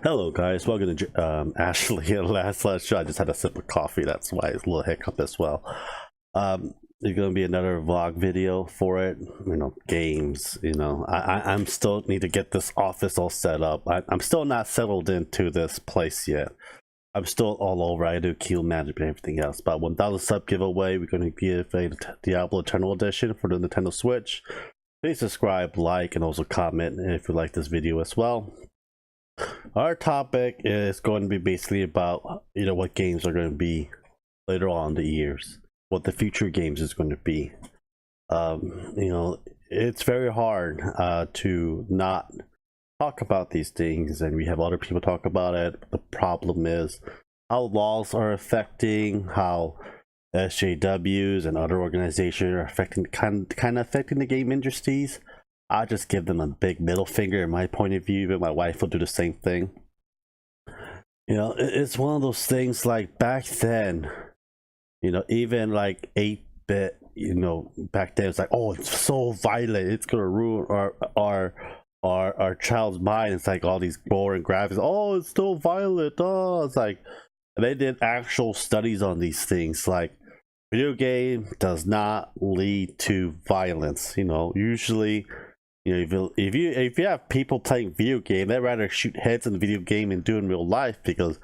Hello guys, welcome to Ashley and Last Shot. I just had a sip of coffee, that's why it's a little hiccup as well. There's gonna be another vlog video for it. Games. I'm still need to get this office all set up. I'm still not settled into this place yet. I'm still all over. I do queue management and everything else. But 1,000 sub giveaway, we're gonna give a Diablo Eternal Edition for the Nintendo Switch. Please subscribe, like, and also comment if you like this video as well. Our topic is going to be basically about what games are going to be later on in the years, what the future games is going to be. It's very hard to not talk about these things, and we have other people talk about it. The problem is how laws are affecting, how SJWs and other organizations are affecting, kind of affecting the game industries. I just give them a big middle finger in my point of view, but my wife will do the same thing. It's one of those things like back then, even like 8-bit, back then it's like, oh, it's so violent, it's gonna ruin our child's mind. It's like all these boring graphics. Oh, it's so violent. Oh, it's like they did actual studies on these things. Like, video game does not lead to violence. Usually. If you have people playing video game, they'd rather shoot heads in the video game and do in real life, because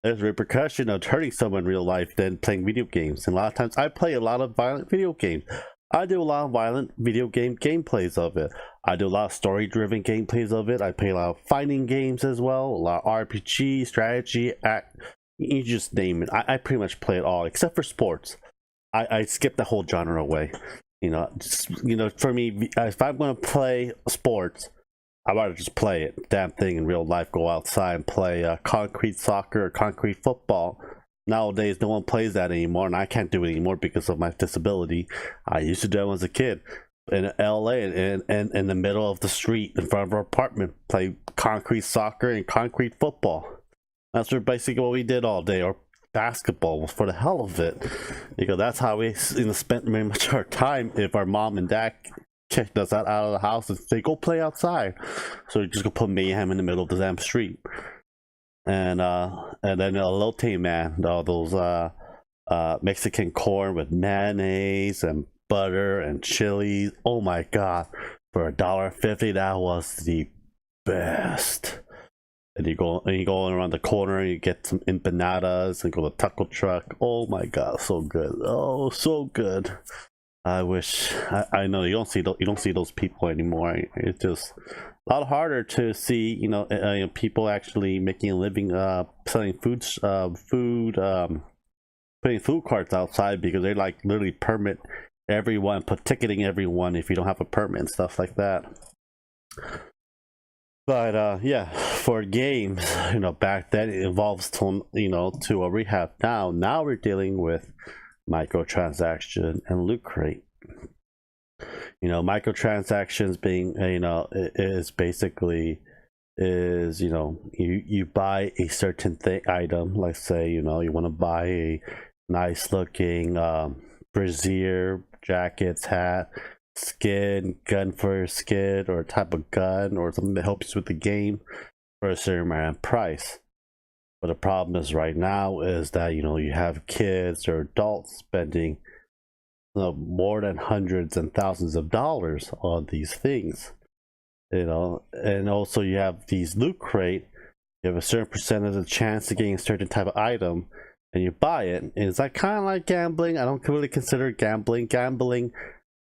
there's repercussion of hurting someone in real life than playing video games. And a lot of times I play a lot of violent video games. I do a lot of violent video game gameplays of it. I do a lot of story driven gameplays of it. I play a lot of fighting games as well, a lot of RPG, strategy, act, you just name it. I pretty much play it all except for sports. I skip the whole genre away. For me, if I'm going to play sports, I'd rather just play it, damn thing, in real life. Go outside and play concrete soccer or concrete football. Nowadays, no one plays that anymore, and I can't do it anymore because of my disability. I used to do it when I was a kid in LA, and in the middle of the street in front of our apartment, play concrete soccer and concrete football. That's basically what we did all day, or basketball for the hell of it, because that's how we spent very much our time. If our mom and dad kicked us out of the house and say go play outside, so we just go put mayhem in the middle of the damn street. And then a elote, man, all those Mexican corn with mayonnaise and butter and chili. Oh my god, for $1.50, that was the best. And you go around the corner and you get some empanadas and go to the taco truck. Oh my god, so good. Oh, so good. I wish I know you don't see those people anymore. It's just a lot harder to see people actually making a living selling putting food carts outside, because they like literally permit everyone, put ticketing everyone if you don't have a permit and stuff like that. But yeah, for games, back then it evolves to what we have now. Now we're dealing with microtransaction and loot crate. Microtransactions being is basically you buy a certain item. Like, say you want to buy a nice looking brassiere, jackets, hat, skin, gun for your skin, or a type of gun, or something that helps you with the game for a certain amount of price. But the problem is right now is that you have kids or adults spending more than hundreds and thousands of dollars on these things. And also you have these loot crate. You have a certain percentage of chance of getting a certain type of item, and you buy it. And it's like kind of like gambling. I don't really consider it gambling.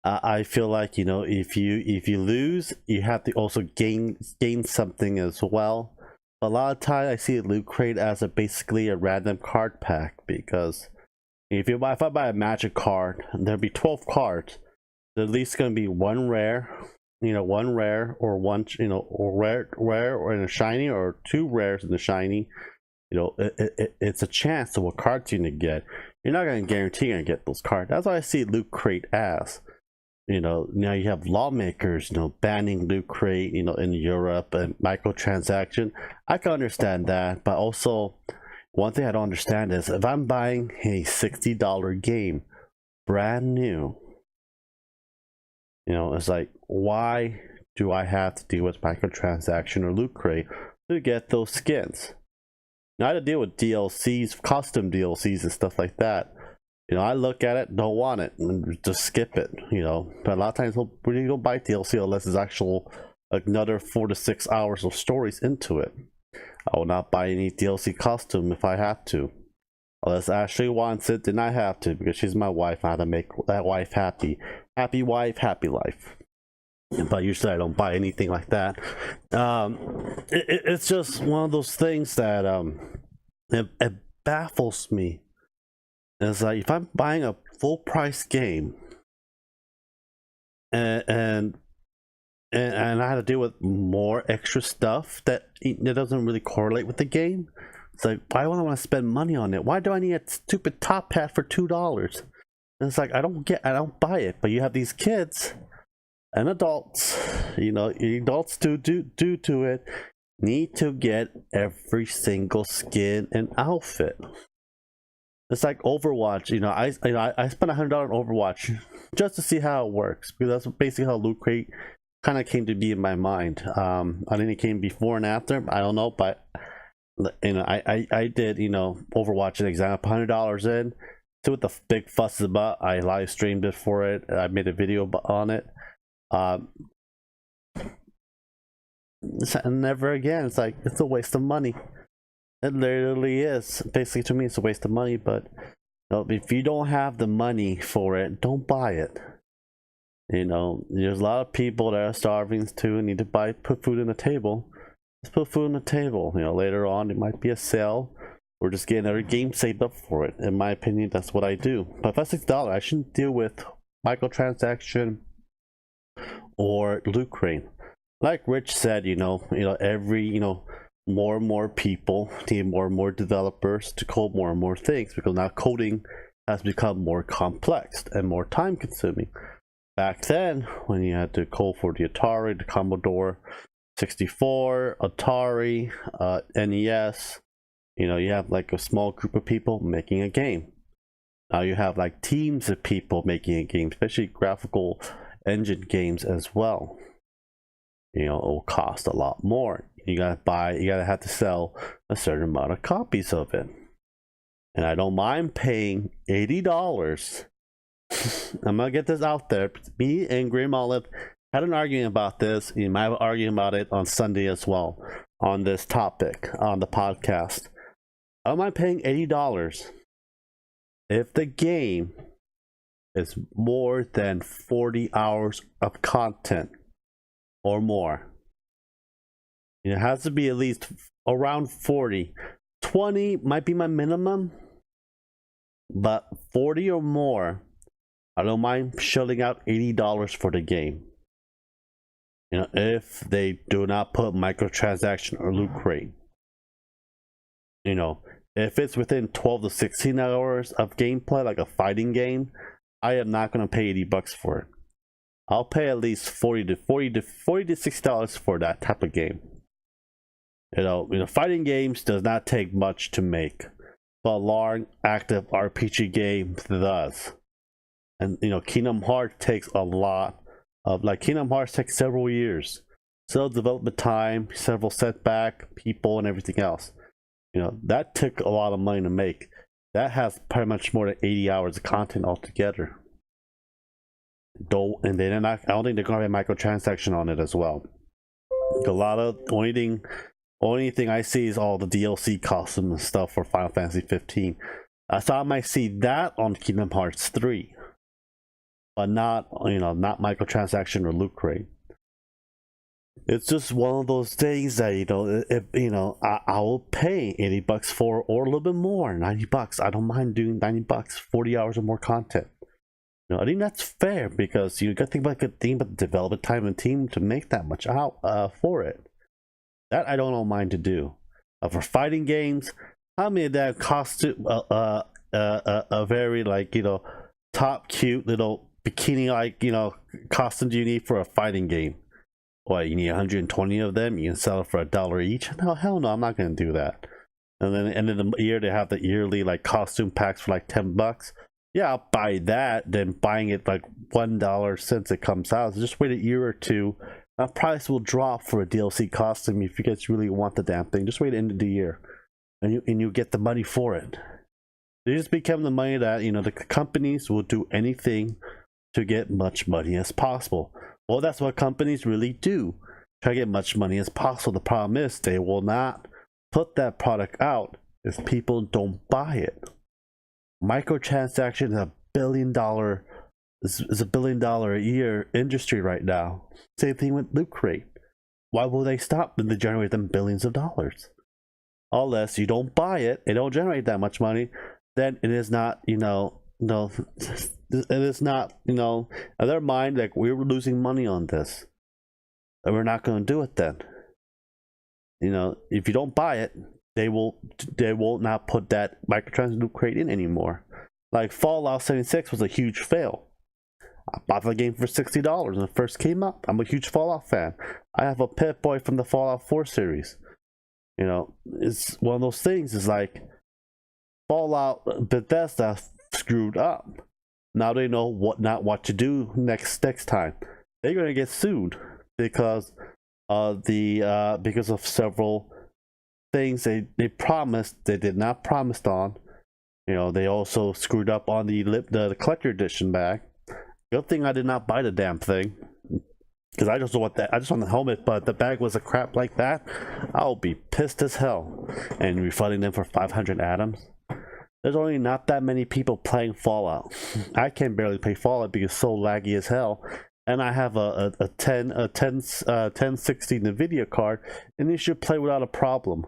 I feel like if you lose, you have to also gain something as well. A lot of times I see a loot crate as basically a random card pack, because if I buy a magic card, there'll be 12 cards. There's at least going to be one rare, or one or rare or in a shiny, or two rares in the shiny. It's a chance of what cards you're gonna get. You're not going to guarantee you're gonna get those cards. That's why I see loot crate as. Now you have lawmakers, banning loot crate, in Europe, and microtransaction. I can understand that, but also one thing I don't understand is if I'm buying a $60 game, brand new, it's like, why do I have to deal with microtransaction or loot crate? to get those skins. Now, I had to deal with DLCs, custom DLCs and stuff like that. You know, I look at it, don't want it, and just skip it, you know. But a lot of times, we don't buy DLC unless it's actual another 4 to 6 hours of stories into it. I will not buy any DLC costume if I have to. Unless Ashley wants it, then I have to, because she's my wife. I have to make that wife happy. Happy wife, happy life. But usually I don't buy anything like that. It's just one of those things that it baffles me. It's like, if I'm buying a full price game and I had to deal with more extra stuff that doesn't really correlate with the game, it's like, why would I want to spend money on it? Why do I need a stupid top hat for $2? And it's like, I don't buy it. But you have these kids and adults, you know, adults due to it, need to get every single skin and outfit. It's like Overwatch, you know. I spent $100 on Overwatch just to see how it works, because that's basically how Loot Crate kind of came to be in my mind. I think it came before and after, I don't know, but you know, I did, you know, Overwatch an exam, $100 in. See what the big fuss is about. I live streamed it for it. I made a video on it. And never again. It's like, it's a waste of money. It literally is. Basically, to me, it's a waste of money. But you know, if you don't have the money for it, don't buy it. You know, there's a lot of people that are starving too and need to put food on the table. Let's put food on the table. You know, later on it might be a sale, or just get another game saved up for it. In my opinion, that's what I do. But if that's $6, I shouldn't deal with microtransaction or loot crate. Like Rich said, you know, every, you know, more and more people need more and more developers to code more and more things, because now coding has become more complex and more time consuming. Back then, when you had to code for the Atari, the Commodore 64, Atari, NES, you know, you have like a small group of people making a game. Now you have like teams of people making a game, especially graphical engine games as well. You know, it will cost a lot more. You gotta have to sell a certain amount of copies of it. And I don't mind paying $80. I'm gonna get this out there. Me and Grim Olive had an argument about this. You might have argued about it on Sunday as well, on this topic on the podcast. I don't mind paying $80 if the game is more than 40 hours of content or more. It has to be at least around 40. 20 might be my minimum, but 40 or more, I don't mind shelling out $80 for the game. You know, if they do not put microtransaction or loot crate. You know, if it's within 12 to 16 hours of gameplay, like a fighting game, I am not going to pay $80 for it. I'll pay at least $40 to $60 for that type of game. You know, fighting games does not take much to make, but a long, active RPG game does. And you know, Kingdom Hearts takes a lot of, like, Kingdom Hearts takes several years, several development time, several setback, people, and everything else. You know, that took a lot of money to make. That has pretty much more than 80 hours of content altogether. And then I don't think they're gonna have a microtransaction on it as well. A lot of only thing I see is all the DLC costumes and stuff for Final Fantasy 15. I thought I might see that on Kingdom Hearts 3, but not, you know, not microtransaction or loot crate. It's just one of those things that, you know, if you know, I will pay $80 for, or a little bit more, $90. I don't mind doing $90, 40 hours or more content. You know, I think that's fair, because you got to think about the development time and team to make that much out for it. That I don't mind to do. For fighting games, how many of that costume, a very, like, you know, top cute little bikini, like, you know, costume do you need for a fighting game? What, you need 120 of them? You can sell it for $1 each? No, hell no, I'm not gonna do that. And then at the end of the year, they have the yearly, like, costume packs for like $10. Yeah, I'll buy that. Then buying it like $1 since it comes out. So just wait a year or two. price will drop for a DLC costume if you guys really want the damn thing. Just wait the end of the year, and you get the money for it. They just become the money that, you know, the companies will do anything to get much money as possible. Well, that's what companies really do. Try to get much money as possible. The problem is they will not put that product out if people don't buy it. Microtransaction is a $1 billion a year industry right now. Same thing with Loot Crate. Why will they stop when they generate them billions of dollars? Unless you don't buy it, it don't generate that much money, then it is not, you know, no, it is not, you know, in their mind, like, we're losing money on this, and we're not going to do it then. You know, if you don't buy it, they will not put that microtransaction Loot Crate in anymore. Like Fallout 76 was a huge fail. I bought the game for $60 when it first came up. I'm a huge Fallout fan. I have a Pip-Boy from the Fallout 4 series. You know, it's one of those things. It's like Fallout Bethesda screwed up. Now they know what to do next time. They're gonna get sued because of several things they promised they did not promise on. You know, they also screwed up on the collector edition bag. Good thing I did not buy the damn thing, because I just want the helmet, but the bag was a crap like that. I'll be pissed as hell. And refunding them for 500 atoms. There's only not that many people playing Fallout. I can barely play Fallout because it's so laggy as hell. And I have a 1060 Nvidia card, and it should play without a problem.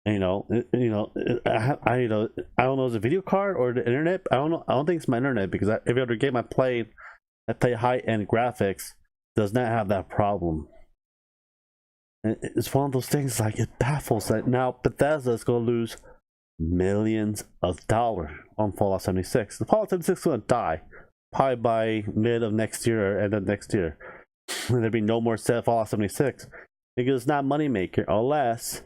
I don't know, is it a video card or the internet? I don't know. I don't think it's my internet, because every other game I play high-end graphics, does not have that problem. And it's one of those things, like, it baffles that now Bethesda is going to lose millions of dollars on Fallout 76. The Fallout 76 is going to die probably by mid of next year or end of next year. There'll be no more Fallout 76 because it's not moneymaker unless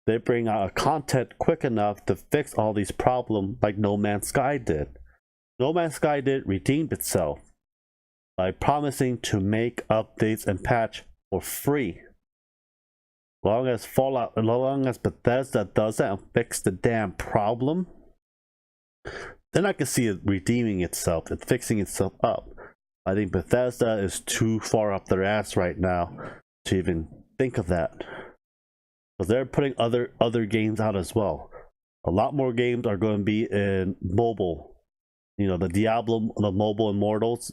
they bring out content quick enough to fix all these problems, like No Man's Sky did. No Man's Sky redeemed itself by promising to make updates and patch for free. As long as Bethesda does that and fix the damn problem, then I can see it redeeming itself and fixing itself up. I think Bethesda is too far up their ass right now to even think of that, because they're putting other games out as well. A lot more games are going to be in mobile. You know, the Diablo Immortals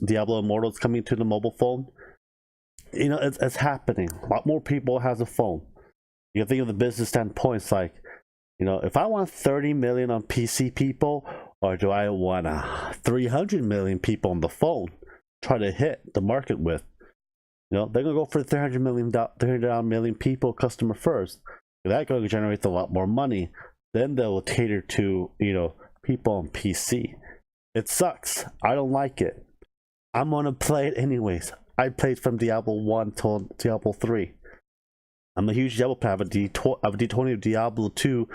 coming to the mobile phone. You know, it's happening. A lot more people has a phone. You can think of the business standpoint. It's like, you know, if I want 30 million on PC people, or do I want 300 million people on the phone, try to hit the market with? You know, they're gonna go for 300 million people customer first. That's going to generate a lot more money. Then they will cater to, you know, people on PC. It sucks. I don't like it. I'm gonna play it anyways. I played from Diablo 1 till Diablo 3. I'm a huge Diablo fan. I have a D20 of Diablo 2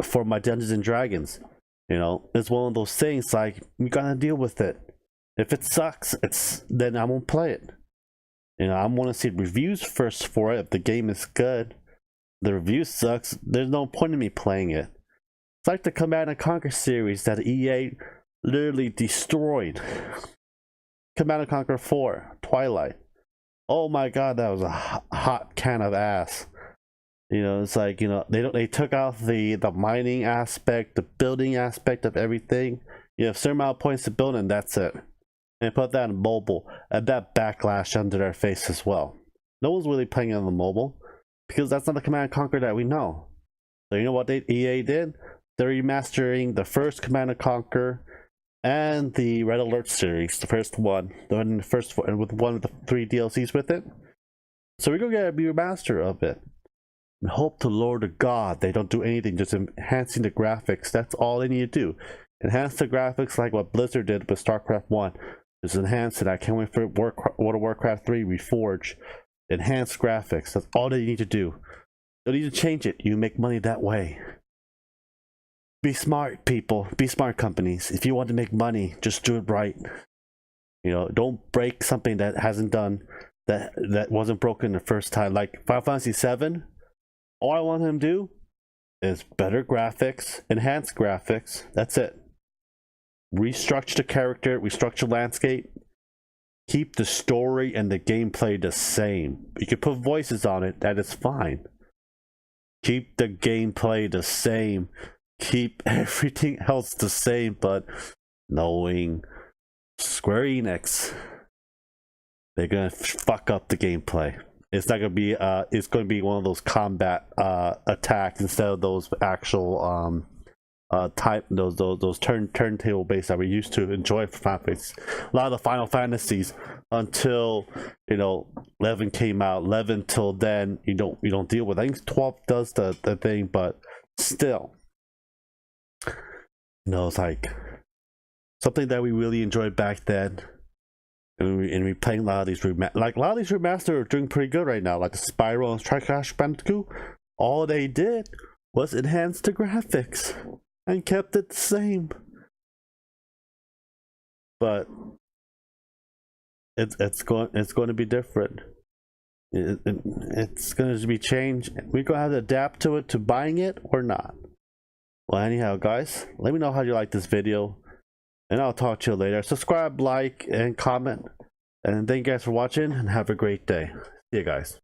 for my Dungeons and Dragons. You know, it's one of those things, like, you gotta deal with it. If it sucks, then I won't play it. You know, I want to see reviews first for it. If the game is good, the review sucks, there's no point in me playing it. It's like the Command & Conquer series that EA literally destroyed. Command & Conquer 4, Twilight. Oh my god, that was a hot can of ass. You know, it's like, you know, they took out the mining aspect, the building aspect of everything. You have a certain amount of points to build, and that's it. And put that in mobile, and that backlash under their face as well. No one's really playing on the mobile, because that's not the Command & Conquer that we know. So you know what EA did? They're remastering the first Command & Conquer and the Red Alert series, the first one, with one of the 3 DLCs with it. So we're gonna get a remaster of it. And hope to Lord of God they don't do anything, just enhancing the graphics. That's all they need to do. Enhance the graphics like what Blizzard did with StarCraft 1. Just enhance it. I can't wait for World of Warcraft 3 Reforged. Enhanced graphics. That's all they need to do. Don't need to change it. You make money that way. Be smart, people. Be smart, companies. If you want to make money, just do it right. You know, don't break something that hasn't done. that wasn't broken the first time. Like Final Fantasy 7, all I want him to do is better graphics, enhanced graphics. That's it. Restructure the character, restructure landscape, keep the story and the gameplay the same. You can put voices on it, that is fine. Keep the gameplay the same, keep everything else the same, but knowing Square Enix, they're gonna fuck up the gameplay. It's not gonna be it's gonna be one of those combat attacks instead of those actual those turntable based that we used to enjoy for Final Fantasy. A lot of the Final Fantasies until 11 came out. 11 till then you don't deal with. I think 12 does the thing, but still, it's like something that we really enjoyed back then. And we playing a lot of these remasters are doing pretty good right now, like the Spiral and Crash Bandicoot. All they did was enhance the graphics and kept it the same. But it's going to be different. It's going to be changed. We're going to have to adapt to it, to buying it or not. Well, anyhow, guys, let me know how you like this video, and I'll talk to you later. Subscribe, like, and comment. And thank you guys for watching, and have a great day. See you guys.